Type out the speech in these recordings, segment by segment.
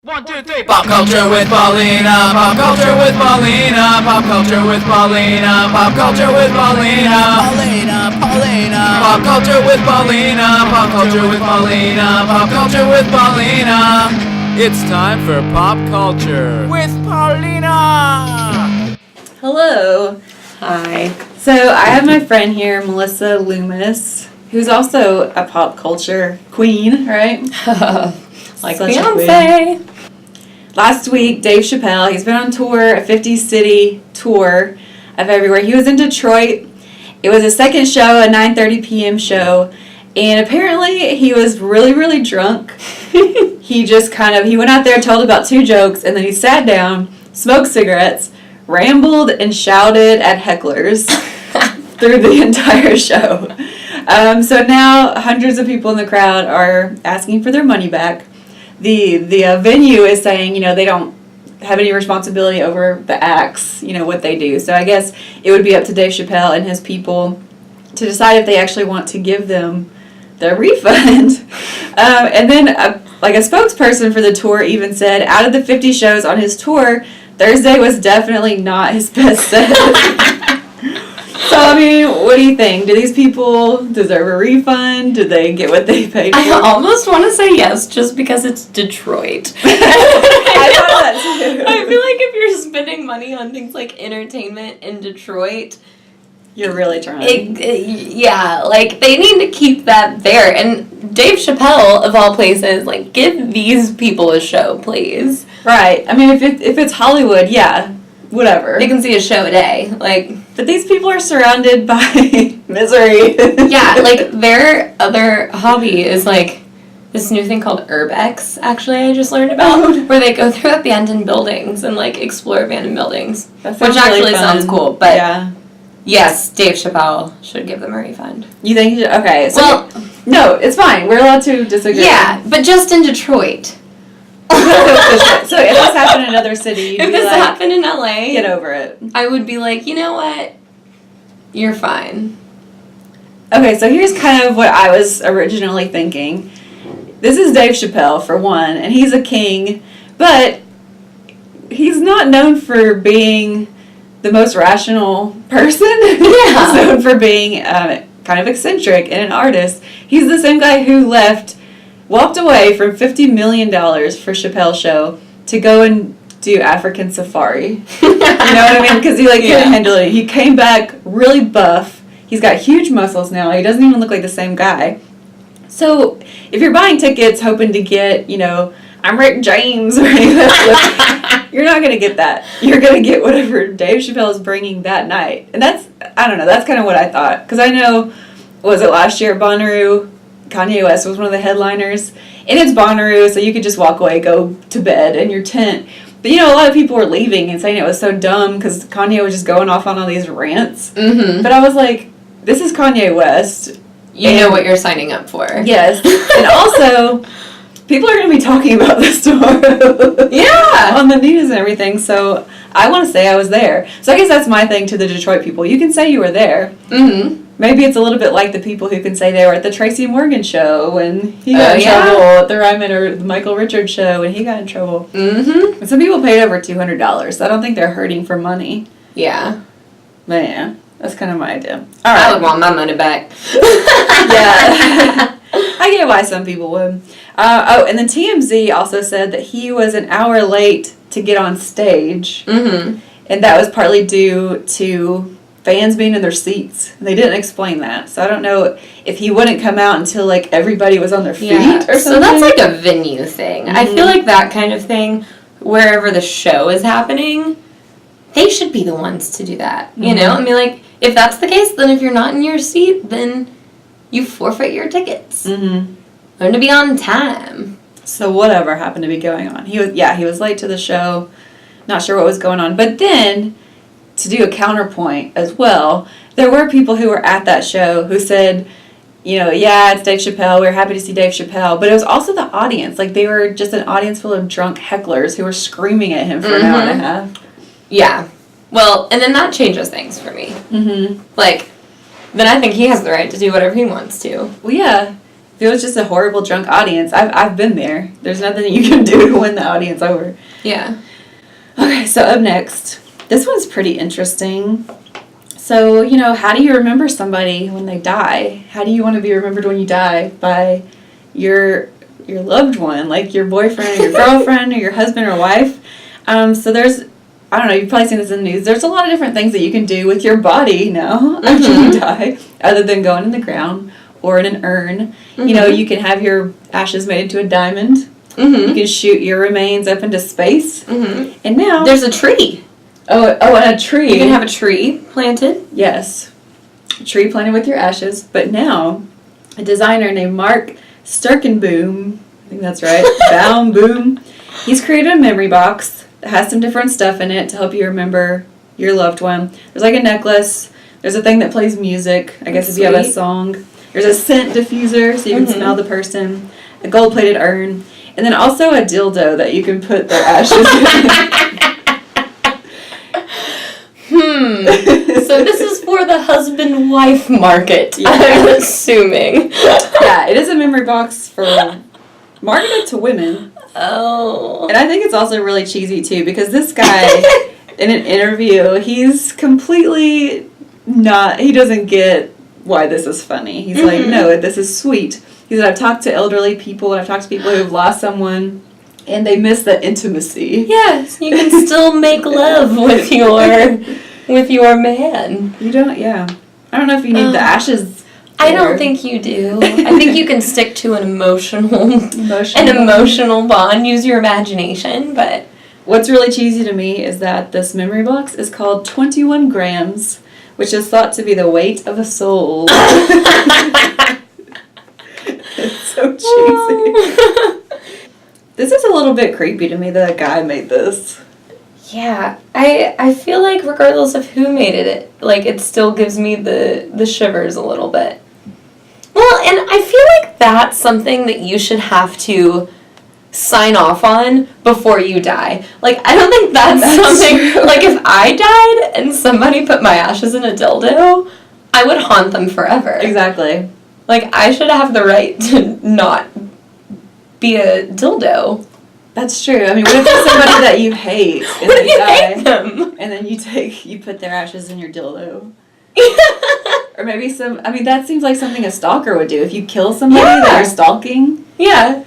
1, 2, 3. Pop culture with Paulina. Pop culture with Paulina. Pop culture with Paulina. Pop culture with Paulina. Paulina. Pop culture with Paulina. Pop culture with Paulina. Pop culture with Paulina. It's time for pop culture with Paulina. Hello. Hi. So I have my friend here, Melissa Lummus, who's also a pop culture queen, right? Like Such a Beyonce. Last week, Dave Chappelle, he's been on tour, a 50-city tour of everywhere. He was in Detroit. It was a second show, a 9:30 p.m. show, and apparently he was really, really drunk. He went out there, told about 2 jokes, and then he sat down, smoked cigarettes, rambled, and shouted at hecklers through the entire show. So now hundreds of people in the crowd are asking for their money back. The venue is saying, they don't have any responsibility over the acts, what they do. So I guess it would be up to Dave Chappelle and his people to decide if they actually want to give them their refund. And then a spokesperson for the tour even said, out of the 50 shows on his tour, Thursday was definitely not his best set. So, what do you think? Do these people deserve a refund? Do they get what they paid for? I almost want to say yes, just because it's Detroit. I thought that too. I feel like if you're spending money on things like entertainment in Detroit, you're really trying. they need to keep that there. And Dave Chappelle, of all places, give these people a show, please. Right. If it's Hollywood, yeah, whatever. They can see a show a day. But these people are surrounded by misery. Yeah, their other hobby is, this new thing called Urbex, actually, I just learned about, where they go through abandoned buildings and, explore abandoned buildings. Which actually sounds cool, but yeah. Yes, Dave Chappelle should give them a refund. You think he should? Okay, so no, it's fine. We're allowed to disagree. Yeah, but just in Detroit. So if this happened in another city, if this happened in LA, get over it. I would be like, you know what? You're fine. Okay, so here's kind of what I was originally thinking. This is Dave Chappelle, for one, and he's a king, but he's not known for being the most rational person. Yeah. He's known for being kind of eccentric and an artist. He's the same guy who walked away from $50 million for Chappelle's show to go and do African safari. You know what I mean? Because he couldn't handle it. He came back really buff. He's got huge muscles now. He doesn't even look like the same guy. So if you're buying tickets hoping to get, I'm Rick James or anything, you're not going to get that. You're going to get whatever Dave Chappelle is bringing that night. And that's kind of what I thought. Because I know, was it last year at Bonnaroo? Kanye West was one of the headliners. And it's Bonnaroo, so you could just walk away, go to bed in your tent. But, a lot of people were leaving and saying it was so dumb because Kanye was just going off on all these rants. Mm-hmm. But I was like, this is Kanye West. You know what you're signing up for. Yes. And also, people are going to be talking about this tomorrow. Yeah. On the news and everything. So I want to say I was there. So I guess that's my thing to the Detroit people. You can say you were there. Mm-hmm. Maybe it's a little bit like the people who can say they were at the Tracy Morgan show and he got in trouble, at the Ryman or the Michael Richards show and he got in trouble. Mm-hmm. And some people paid over $200, so I don't think they're hurting for money. Yeah. But yeah, that's kind of my idea. All right. I would want my money back. Yeah. I get why some people would. And then TMZ also said that he was an hour late to get on stage. Mm-hmm. And that was partly due to fans being in their seats. They didn't explain that. So I don't know if he wouldn't come out until everybody was on their feet or something. So that's a venue thing. Mm-hmm. I feel like that kind of thing, wherever the show is happening, they should be the ones to do that. Mm-hmm. You know? If that's the case, then if you're not in your seat, then you forfeit your tickets. Mm-hmm. Learn to be on time. So whatever happened to be going on. He was late to the show. Not sure what was going on. But then, to do a counterpoint as well, there were people who were at that show who said, it's Dave Chappelle, we were happy to see Dave Chappelle, but it was also the audience. They were just an audience full of drunk hecklers who were screaming at him for an hour and a half. Yeah. Well, and then that changes things for me. Mm-hmm. Then I think he has the right to do whatever he wants to. Well, yeah. If it was just a horrible drunk audience, I've been there. There's nothing you can do to win the audience over. Yeah. Okay, so up next. This one's pretty interesting. So, how do you remember somebody when they die? How do you want to be remembered when you die? By your loved one, like your boyfriend or your girlfriend or your husband or wife. So there's, I don't know, you've probably seen this in the news. There's a lot of different things that you can do with your body now after you die, other than going in the ground or in an urn. You can have your ashes made into a diamond. You can shoot your remains up into space. And now there's a tree. Oh, and a tree. You can have a tree planted. Yes. A tree planted with your ashes. But now, a designer named Mark Sturkenboom, I think that's right, Boom, he's created a memory box that has some different stuff in it to help you remember your loved one. There's like a necklace. There's a thing that plays music, I guess if you have a song. There's a scent diffuser so you can smell the person. A gold-plated urn. And then also a dildo that you can put their ashes in. So this is for the husband-wife market, I'm assuming. Yeah, it is a memory box for marketed to women. Oh. And I think it's also really cheesy, too, because this guy, in an interview, he's completely not, he doesn't get why this is funny. He's like, no, this is sweet. He said, I've talked to elderly people, and I've talked to people who've lost someone, and they miss the intimacy. Yes, you can still make love with your man. You don't, yeah. I don't know if you need the ashes. I don't think you do. I think you can stick to an emotional bond. Use your imagination, but what's really cheesy to me is that this memory box is called 21 grams, which is thought to be the weight of a soul. It's so cheesy. This is a little bit creepy to me that a guy made this. Yeah, I feel like regardless of who made it, like, it still gives me the shivers a little bit. Well, and I feel like that's something that you should have to sign off on before you die. Like, I don't think that's something, true. Like, if I died and somebody put my ashes in a dildo, I would haunt them forever. Exactly. Like, I should have the right to not be a dildo. That's true. I mean, what if there's somebody that you hate and what they if you die, hate them? and then you put their ashes in your dildo? Or maybe that seems like something a stalker would do. If you kill somebody that you're stalking. Yeah.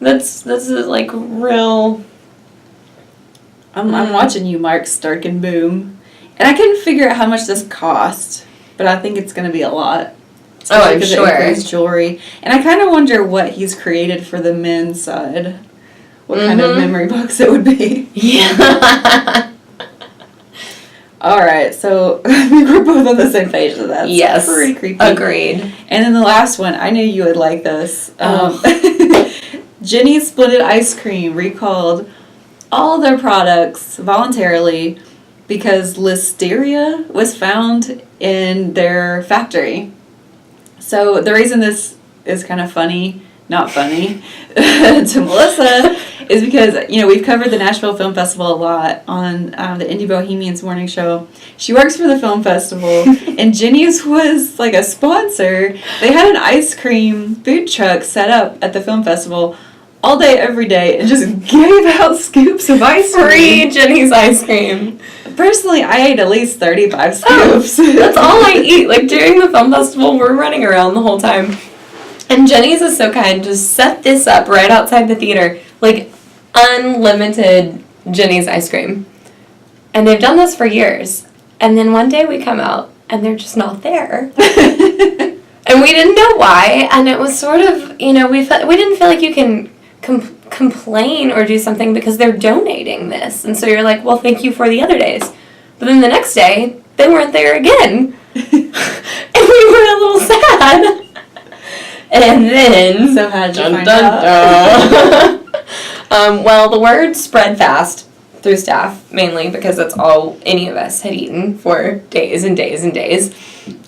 That's like real. I'm watching you, Mark Sturkenboom. And I couldn't figure out how much this cost, but I think it's going to be a lot. Oh, I'm sure. It includes jewelry. And I kind of wonder what he's created for the men's side. What kind of memory box it would be. Yeah. All right, so I think we're both on the same page with that. Yes. Pretty creepy. Agreed. And then the last one, I knew you would like this. Jeni Splendid Ice Cream recalled all their products voluntarily because Listeria was found in their factory. So the reason this is kind of funny, not funny, to Melissa is because, we've covered the Nashville Film Festival a lot on the Indie Bohemians Morning Show. She works for the film festival, and Jeni's was like a sponsor. They had an ice cream food truck set up at the film festival all day, every day, and just gave out scoops of ice cream. Free Jeni's ice cream. Personally, I ate at least 35 scoops. That's all I eat. Like, during the film festival, we're running around the whole time. And Jeni's is so kind, just set this up right outside the theater. Like, unlimited Jeni's ice cream. And they've done this for years. And then one day we come out, and they're just not there. And we didn't know why. And it was sort of, we didn't feel like you can complain or do something because they're donating this. And so you're like, well, thank you for the other days. But then the next day, they weren't there again. And we were a little sad. And then... So how did you find out? Well, the word spread fast through staff, mainly because that's all any of us had eaten for days and days and days.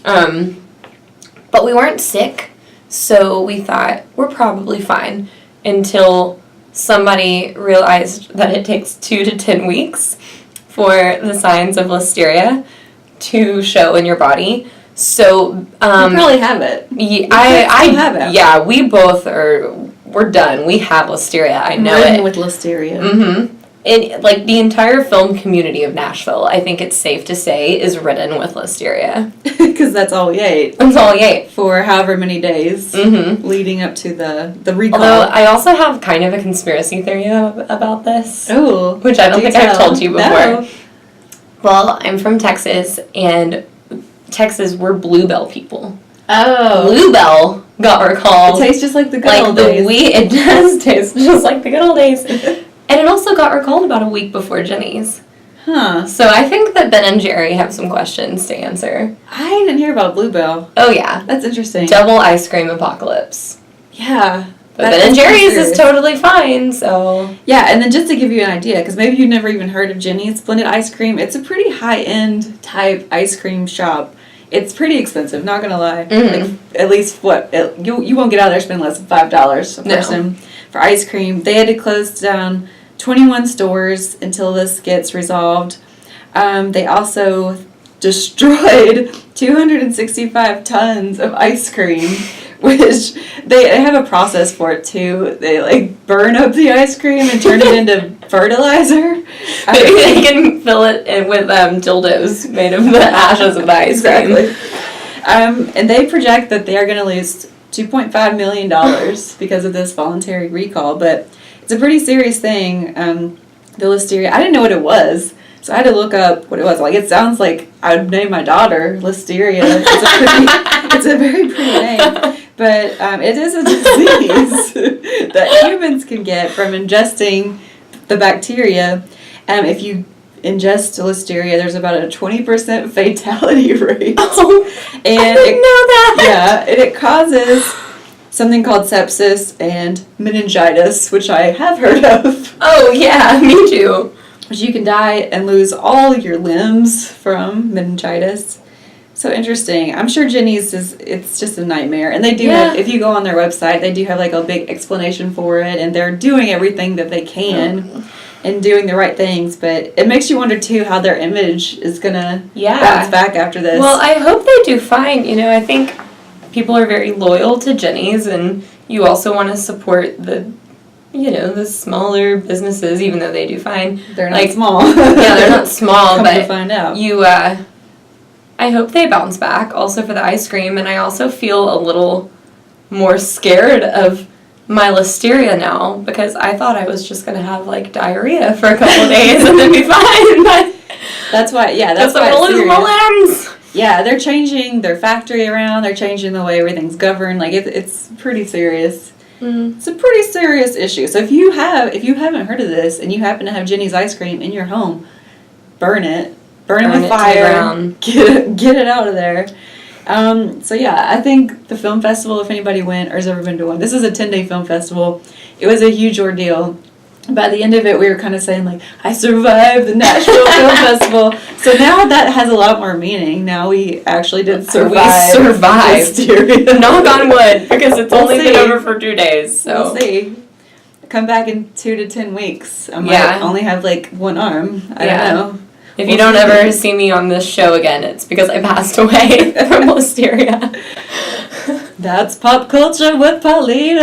But we weren't sick, so we thought we're probably fine until somebody realized that it takes 2 to 10 weeks for the signs of Listeria to show in your body. So, You probably have it. I have it. Yeah, we both we're done. We have Listeria. I know Ridden it. with Listeria. Mm-hmm. And, like, the entire film community of Nashville, I think it's safe to say, is ridden with Listeria. Because that's all we ate. That's all we ate. For however many days leading up to the recall. Although, I also have kind of a conspiracy theory about this. Oh. Which I don't think I've told you before. No. Well, I'm from Texas, and Texas, we're Bluebell people. Oh. Bluebell got recalled. It tastes just like the good old days. It does taste just like the good old days. And it also got recalled about a week before Jeni's. Huh. So I think that Ben and Jerry have some questions to answer. I didn't hear about Bluebell. Oh, yeah. That's interesting. Double ice cream apocalypse. Yeah. But Ben and Jerry's is totally fine, so... Yeah, and then just to give you an idea, because maybe you've never even heard of Jeni's Blended Ice Cream, it's a pretty high-end type ice cream shop. It's pretty expensive, not gonna lie. Like, at least, you won't get out of there spending less than $5 a person for ice cream. They had to close down 21 stores until this gets resolved. They also destroyed 265 tons of ice cream, which they have a process for it too. They like burn up the ice cream and turn it into fertilizer. Maybe they can fill it in with dildos made of the ashes of the ice cream. Exactly. And they project that they are going to lose $2.5 million because of this voluntary recall, but it's a pretty serious thing. The Listeria, I didn't know what it was, so I had to look up what it was. Like, it sounds like I would name my daughter Listeria. It's a very pretty name. But it is a disease that humans can get from ingesting the bacteria. If you ingest Listeria, there's about a 20% fatality rate. Oh, and I didn't know that. Yeah, and it causes something called sepsis and meningitis, which I have heard of. Oh, yeah, me too. But you can die and lose all your limbs from meningitis. So interesting. I'm sure Jeni's it's just a nightmare. And they do have, if you go on their website, they do have like a big explanation for it, and they're doing everything that they can and doing the right things. But it makes you wonder too how their image is gonna bounce back after this. Well, I hope they do fine. You know, I think people are very loyal to Jeni's, and you also want to support the smaller businesses, even though they do fine. They're not small. Yeah, they're not small, Come but to find out. I hope they bounce back also for the ice cream, and I also feel a little more scared of my Listeria now, because I thought I was just going to have, like, diarrhea for a couple of days and then be fine, but... That's why, I'm going to lose my limbs! Yeah, they're changing their factory around, they're changing the way everything's governed, like, it's pretty serious. It's a pretty serious issue. So if you haven't heard of this, and you happen to have Jeni's ice cream in your home, burn it with fire, get it out of there. So yeah, I think the film festival, if anybody went or has ever been to one, this is a 10-day film festival. It was a huge ordeal. By the end of it, we were kind of saying, like, I survived the Nashville Film Festival. So now that has a lot more meaning. Now we actually did survive. We survived. Listeria. Knock on wood, because it's only been over for 2 days, so. We'll see. Come back in 2 to 10 weeks. I might only have, like, one arm. I don't know. If you don't ever see me on this show again, it's because I passed away from Listeria. That's Pop Culture with Paulina.